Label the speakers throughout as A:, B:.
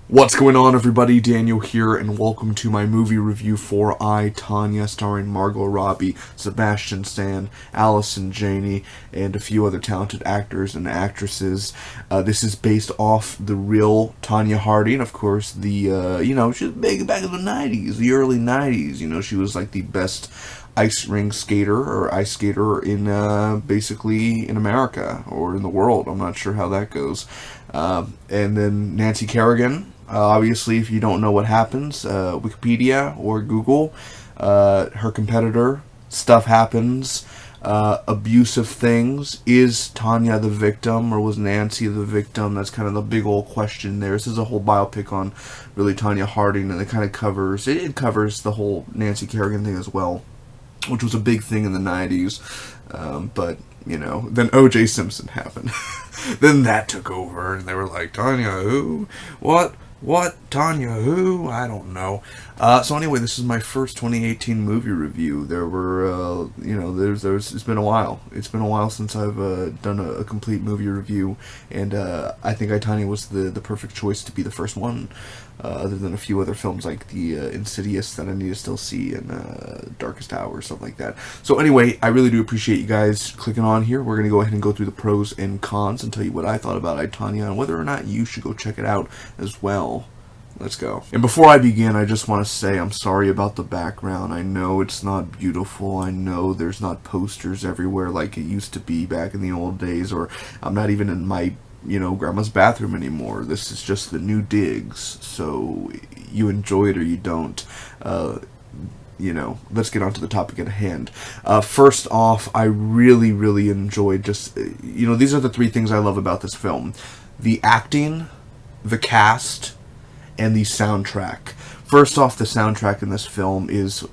A: What's going on, everybody? Daniel here, and welcome to my movie review for I, Tonya, starring Margot Robbie, Sebastian Stan, Allison Janney, and a few other talented actors and actresses. This is based off the real Tonya Harding, of course. She was big back in the 90s, the early 90s. She was like the best ice ring skater or ice skater in basically in America or in the world. I'm not sure how that goes. And then Nancy Kerrigan. Obviously, if you don't know what happens, Wikipedia or Google, her competitor, stuff happens, abusive things. Is Tonya the victim, or was Nancy the victim? That's kind of the big old question there. This is a whole biopic on really Tonya Harding, and it kind of covers the whole Nancy Kerrigan thing as well, which was a big thing in the 90s. But then O.J. Simpson happened. Then that took over, and they were like, Tonya who? What? Tonya who? I don't know. So anyway, this is my first 2018 movie review. There were, it's been a while. It's been a while since I've done a complete movie review, and I think Tonya was the perfect choice to be the first one, other than a few other films like the Insidious that I need to still see, and Darkest Hour, stuff like that. So anyway, I really do appreciate you guys clicking on here. We're going to go ahead and go through the pros and cons and tell you what I thought about Tonya and whether or not you should go check it out as well. Let's go. And before I begin, I just want to say I'm sorry about the background. I know it's not beautiful. I know there's not posters everywhere like it used to be back in the old days, or I'm not even in my grandma's bathroom anymore. This is just the new digs, so you enjoy it or you don't. Let's get on to the topic at hand. First off, I really enjoyed these are the three things I love about this film: the acting, the cast, and the soundtrack. First off, the soundtrack in this film is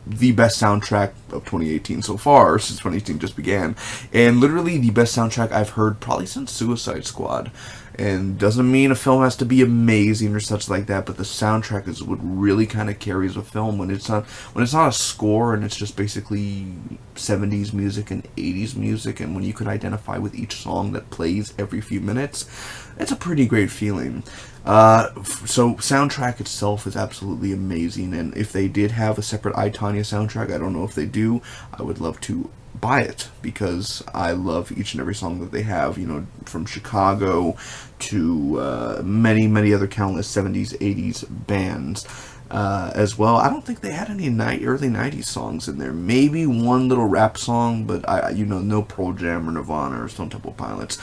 A: the best soundtrack of 2018 so far, since 2018 just began, and literally the best soundtrack I've heard probably since Suicide Squad. And doesn't mean a film has to be amazing or such like that, but the soundtrack is what really kind of carries a film when it's not a score and it's just basically 70s music and 80s music, and when you can identify with each song that plays every few minutes, it's a pretty great feeling. So soundtrack itself is absolutely amazing, and if they did have a separate I, Tonya soundtrack, I don't know if they do, I would love to buy it, because I love each and every song that they have, from Chicago to many other countless 70s, 80s bands as well. I don't think they had any early 90s songs in there. Maybe one little rap song, but no Pearl Jam or Nirvana or Stone Temple Pilots.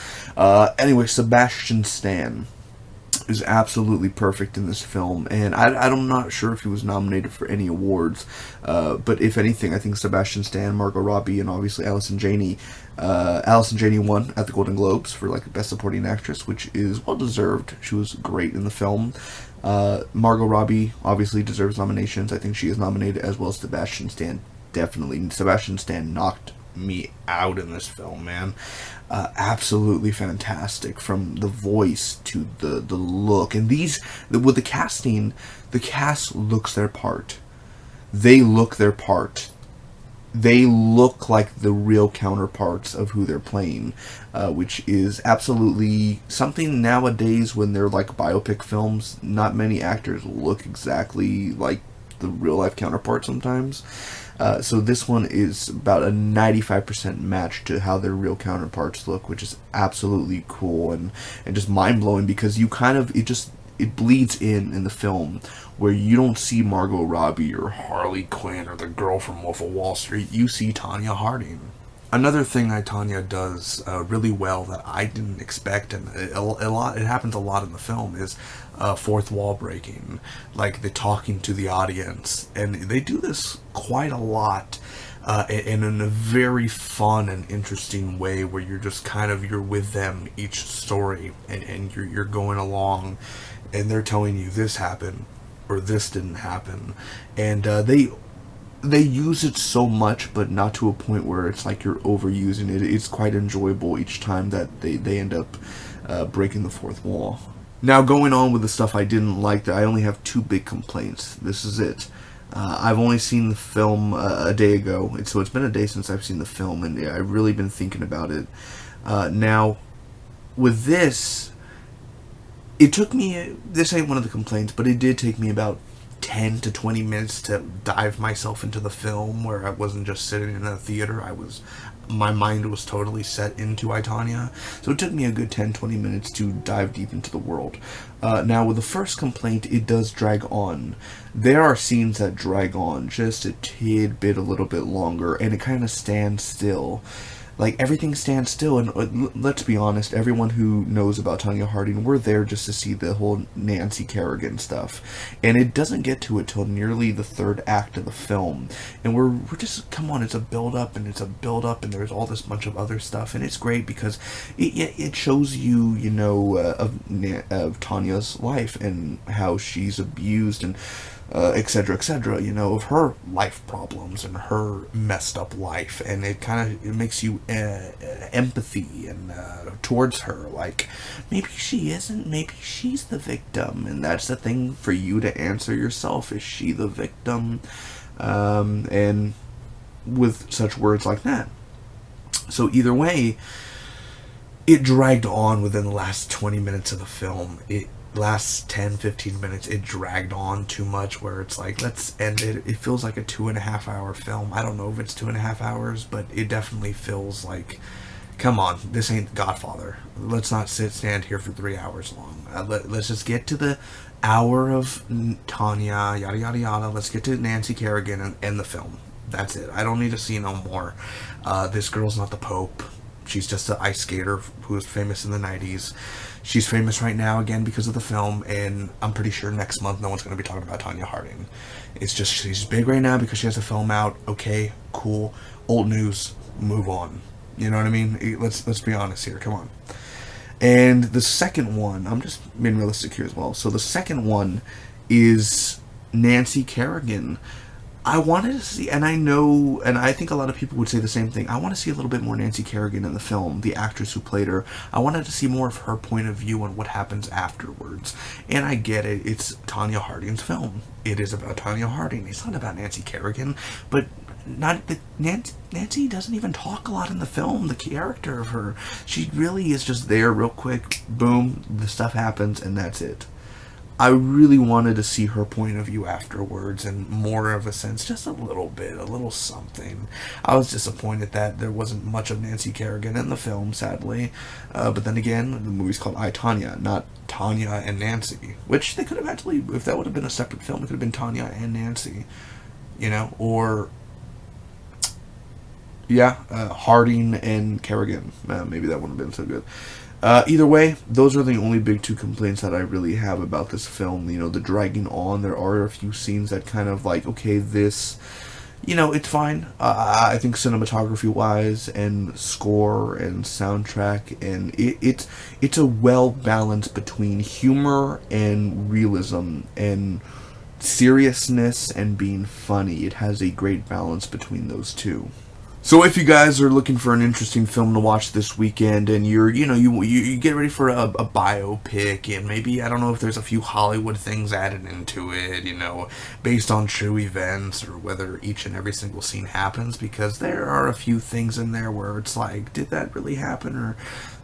A: Anyway, Sebastian Stan is absolutely perfect in this film, and I'm not sure if he was nominated for any awards, but if anything, I think Sebastian Stan, Margot Robbie, and obviously Allison Janney won at the Golden Globes for Best Supporting Actress, which is well deserved. She was great in the film. Margot Robbie obviously deserves nominations. I think she is nominated, as well as Sebastian Stan. Definitely, Sebastian Stan knocked me out in this film, man. Absolutely fantastic, from the voice to the look. And with the casting, the cast looks their part. They look their part. They look like the real counterparts of who they're playing, which is absolutely something nowadays when they're like biopic films. Not many actors look exactly like the real life counterpart sometimes. So this one is about a 95% match to how their real counterparts look, which is absolutely cool and just mind-blowing, because it bleeds in the film, where you don't see Margot Robbie or Harley Quinn or the girl from Wolf of Wall Street. You see Tonya Harding. Another thing Tonya does really well that I didn't expect, and it happens a lot in the film, is fourth wall breaking, like the talking to the audience, and they do this quite a lot, and in a very fun and interesting way, where you're just you're with them each story, and you're going along, and they're telling you this happened or this didn't happen, and they use it so much, but not to a point where it's like you're overusing it. It's quite enjoyable each time that they end up breaking the fourth wall. Now, going on with the stuff I didn't like, I only have two big complaints. This is it. I've only seen the film a day ago, so it's been a day since I've seen the film, and I've really been thinking about it. Now, with this, It took me, this ain't one of the complaints, but it did take me about 10 to 20 minutes to dive myself into the film, where I wasn't just sitting in a theater. My mind was totally set into I, Tonya. So it took me a good 10-20 minutes to dive deep into the world. Now, with the first complaint, it does drag on. There are scenes that drag on just a tidbit, a little bit longer, and it kind of stands still. Like, everything stands still, and let's be honest, everyone who knows about Tonya Harding, we're there just to see the whole Nancy Kerrigan stuff. And it doesn't get to it till nearly the third act of the film. And we're just, come on, it's a build-up, and there's all this bunch of other stuff, and it's great because it shows you, of Tanya's life, and how she's abused, and etc., etc., of her life problems and her messed up life, and it makes you empathy and towards her, like, maybe she isn't, maybe she's the victim, and that's the thing for you to answer yourself, is she the victim? And with such words like that. So either way, it dragged on within the last 20 minutes of the film. Last 10-15 minutes, it dragged on too much, where it's like, let's end it. It feels like a 2.5 hour film. I don't know if it's 2.5 hours, but it definitely feels like, come on, this ain't Godfather. Let's not stand here for 3 hours long. Let's just get to the hour of Tonya, yada yada yada. Let's get to Nancy Kerrigan and end the film. That's it. I don't need to see no more. This girl's not the Pope. She's just an ice skater who was famous in the 90s. She's famous right now, again, because of the film, and I'm pretty sure next month no one's going to be talking about Tonya Harding. It's just, she's big right now because she has a film out. Okay, cool. Old news. Move on. You know what I mean? Let's be honest here. Come on. And the second one, I'm just being realistic here as well. So the second one is Nancy Kerrigan. I wanted to see, and I know, and I think a lot of people would say the same thing, I want to see a little bit more Nancy Kerrigan in the film, the actress who played her. I wanted to see more of her point of view on what happens afterwards. And I get it, it's Tonya Harding's film. It is about Tonya Harding. It's not about Nancy Kerrigan, but Nancy doesn't even talk a lot in the film, the character of her. She really is just there real quick, boom, the stuff happens, and that's it. I really wanted to see her point of view afterwards, and more of a sense, just a little bit, a little something. I was disappointed that there wasn't much of Nancy Kerrigan in the film, sadly. But then again, the movie's called I, Tonya, not Tonya and Nancy. Which they could have actually, if that would have been a separate film, it could have been Tonya and Nancy. Or... Harding and Kerrigan. Maybe that wouldn't have been so good. Either way, those are the only big two complaints that I really have about this film. The dragging on. There are a few scenes that kind of like, okay, this, it's fine. I think cinematography-wise and score and soundtrack, and it's a well balance between humor and realism and seriousness and being funny. It has a great balance between those two. So if you guys are looking for an interesting film to watch this weekend, and you get ready for a biopic, and maybe, I don't know if there's a few Hollywood things added into it, based on true events, or whether each and every single scene happens, because there are a few things in there where it's like, did that really happen, or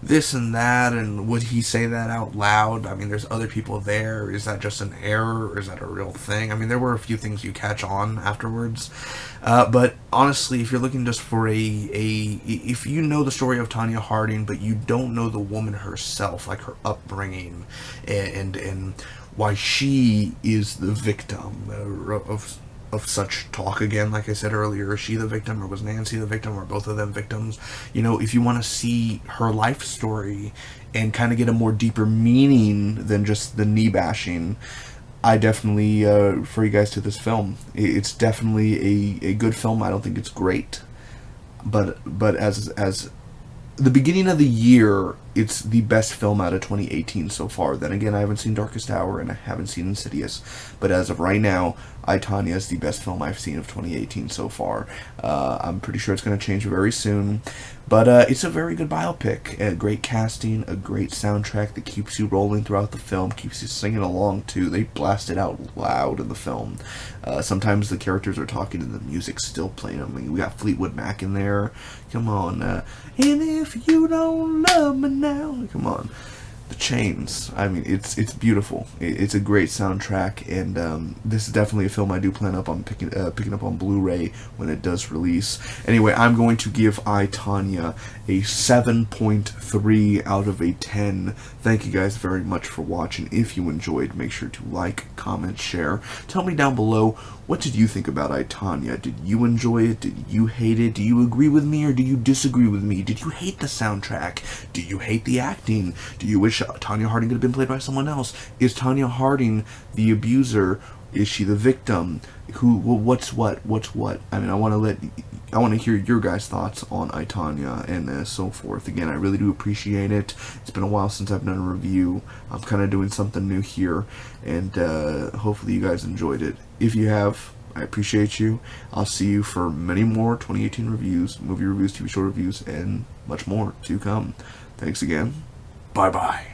A: this and that, and would he say that out loud? I mean, there's other people there. Is that just an error, or is that a real thing? I mean, there were a few things you catch on afterwards. But honestly, if you're looking just for if you know the story of Tonya Harding, but you don't know the woman herself, like her upbringing, and why she is the victim of such talk, again, like I said earlier, is she the victim, or was Nancy the victim, or both of them victims? If you want to see her life story and kind of get a more deeper meaning than just the knee bashing, I definitely refer you guys to this film. It's definitely a good film. I don't think it's great, but as the beginning of the year, it's the best film out of 2018 so far. Then again, I haven't seen Darkest Hour, and I haven't seen Insidious, but as of right now, I, Tonya is the best film I've seen of 2018 so far. I'm pretty sure it's going to change very soon, but it's a very good biopic. A great casting, a great soundtrack that keeps you rolling throughout the film, keeps you singing along too. They blast it out loud in the film. Sometimes the characters are talking and the music's still playing. I mean, we got Fleetwood Mac in there. Come on. And if you don't love me now, come on. the chains. I mean, it's beautiful. It's a great soundtrack, and this is definitely a film I do plan up on picking up on Blu-ray when it does release. Anyway, I'm going to give I, Tonya a 7.3 out of a 10. Thank you guys very much for watching. If you enjoyed, make sure to like, comment, share. Tell me down below, what did you think about I, Tonya? Did you enjoy it? Did you hate it? Do you agree with me or do you disagree with me? Did you hate the soundtrack? Do you hate the acting? Do you wish Tonya Harding could have been played by someone else? Is Tonya Harding the abuser? Is she the victim? What's what? I mean, I want to hear your guys' thoughts on I, Tonya and so forth. Again, I really do appreciate it. It's been a while since I've done a review. I'm kind of doing something new here, and hopefully you guys enjoyed it. If you have, I appreciate you. I'll see you for many more 2018 reviews, movie reviews, TV show reviews, and much more to come. Thanks again. Bye-bye.